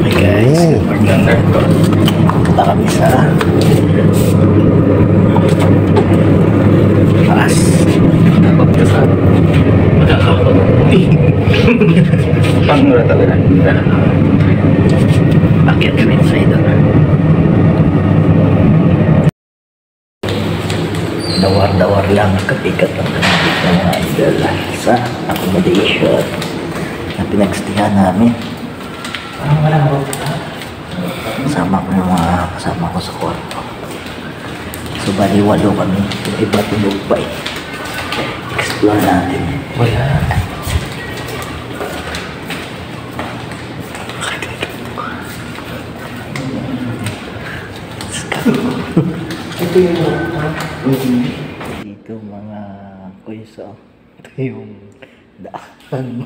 kami guys. Good morning. Punta kami sa taas. Pangura talaga. Bakit kami sa ito? Dawar-dawar lang kapikat ang kanabit ng mga idol sa accommodation na pinagstihan namin. Kasama ko yung mga kasama ko sa kwarto. So bali walo kami. Yung iba tulog pa eh. Explore natin. Wala. Ito yung dito mga kuiso. Ito yung daan.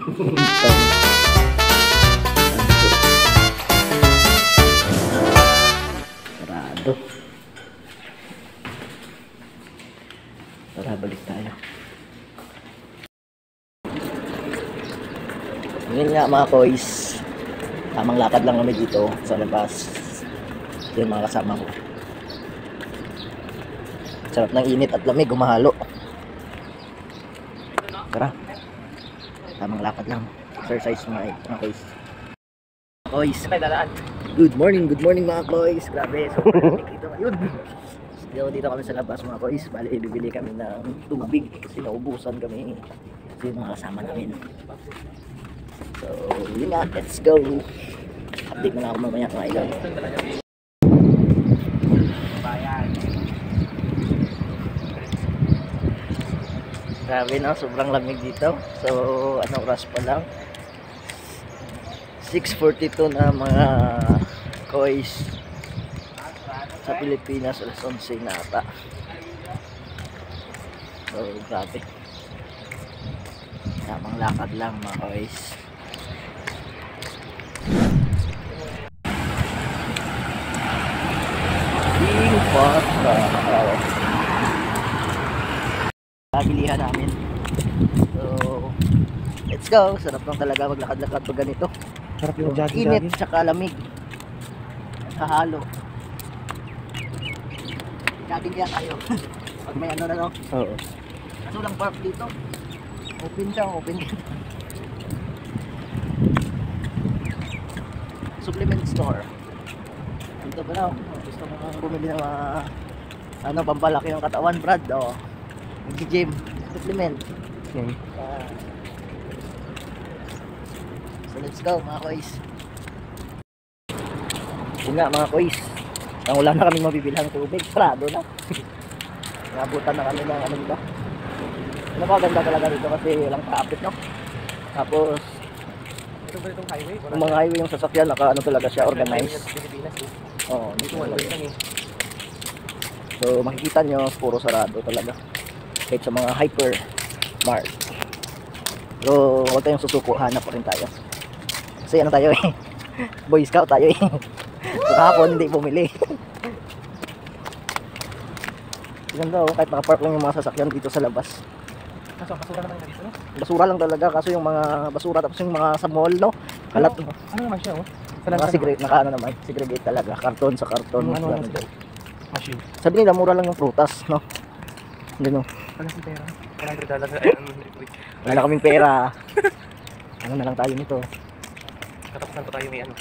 Sarado. Tara, balik tayo. Ngayon nga mga kois, tamang lakad lang kami dito sa labas. Yung mga kasama ko. Sarap ng init at lamig, gumahalo. Tara, tamang lakad lang. Exercise mga kois. Kois, good morning mga kois. Grabe, so dito ngayon. Dito kami sa labas mga kois. Bali, bibili kami ng tubig kasi naubusan kami. Kasi yung mga kasama namin. So, yun nga, let's go. Update na ako mamaya mga idol. Grabe no, sobrang lamig dito. So, anong oras pa lang? 6:42 na mga kois. Sa Pilipinas, alas 11 na ata. So, grabe. Tamang lakad lang mga kois. Pabilihan namin. So, let's go. Sarap lang talaga maglakad-lakad pag ganito. Sarap yung Init tsaka lamig. Hahalo. Jogging kaya tayo. Pag may ano na no. Oo. Kaso lang park dito. Open siya, open. Supplement store. Dito ba na? Gusto mo bumili ng mga pampalaki ng katawan, Brad? O, mag-gym. Supplement. Okay. So let's go mga kois. Yun nga mga kois. Nang wala na kami mabibilhang tubig. Sarado na. Nabutan na kami ng ano ba? Ano ba, ganda talaga dito kasi walang traffic no? Tapos Ito ba itong highway? yung mga highway yung sasakyan naka ano talaga siya organized. Oo, Dito wala lang eh. so makikita nyo puro sarado talaga kahit sa mga hyper mart. So huwag tayong susuko, hanap pa rin tayo kasi ano tayo eh Boy Scout tayo eh. So kahapon hindi bumili. Ganda oh, kahit nakapark lang yung mga sasakyan dito sa labas. Kaso basura na tayo dito no? Basura lang talaga kaso yung mga basura tapos yung mga sa mall no kalat no. Ano naman siya oh? Naka ano naman, segregate talaga, karton sa karton. Ano machine. Sabi nila mura lang yung prutas, no? Hindi no. Wala si pera. $100. Wala na kaming pera. Ano na lang tayo nito? Katapusan pa tayo may ano.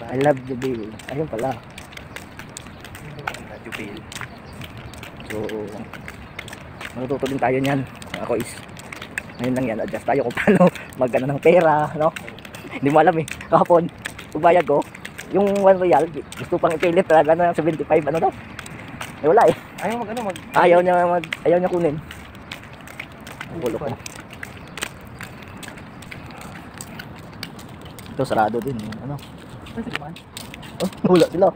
I love Jubil. Ayun pala. Jubil. So, matututo din tayo niyan. Ako is, ngayon lang yan, adjust tayo kung paano magana ng pera, no? Hindi mo alam eh. Kahapon, pagbayad ko, yung 1 real, gusto pang ipilit talaga na 75, ano daw? Eh wala eh. Ayaw niya kunin. Ang gulo ko. Ito sarado din, ano? Oh, wala sila.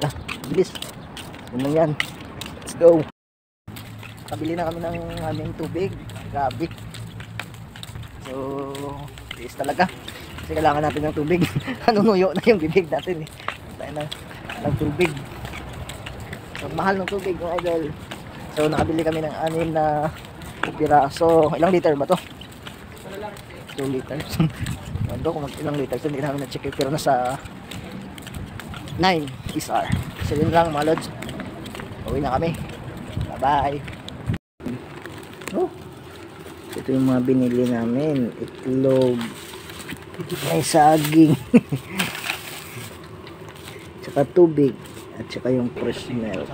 Ah, bilis. Yun lang yan. Let's go. Kabili na kami ng aming tubig. Grabe. So, tiis talaga. Kasi kailangan natin ng tubig. Nanunuyo na yung bibig natin eh. Tayo na ng tubig. So, mahal ng tubig mga idol. So, nakabili kami ng 6 na piraso. Ilang liter ba to? 2 liters. 1 ko kung ilang liters. Hindi namin na-check pero nasa 9 SR. So yun lang mga lods. Uwi na kami. Bye bye. Oh, ito yung mga binili namin. Itlog, may saging, tsaka tubig, at tsaka yung fresh milk.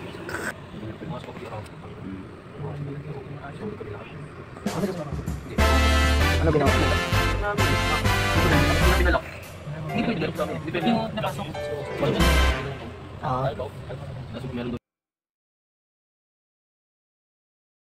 Ano ginawa mo? Hindi pwede. Depende. Ah.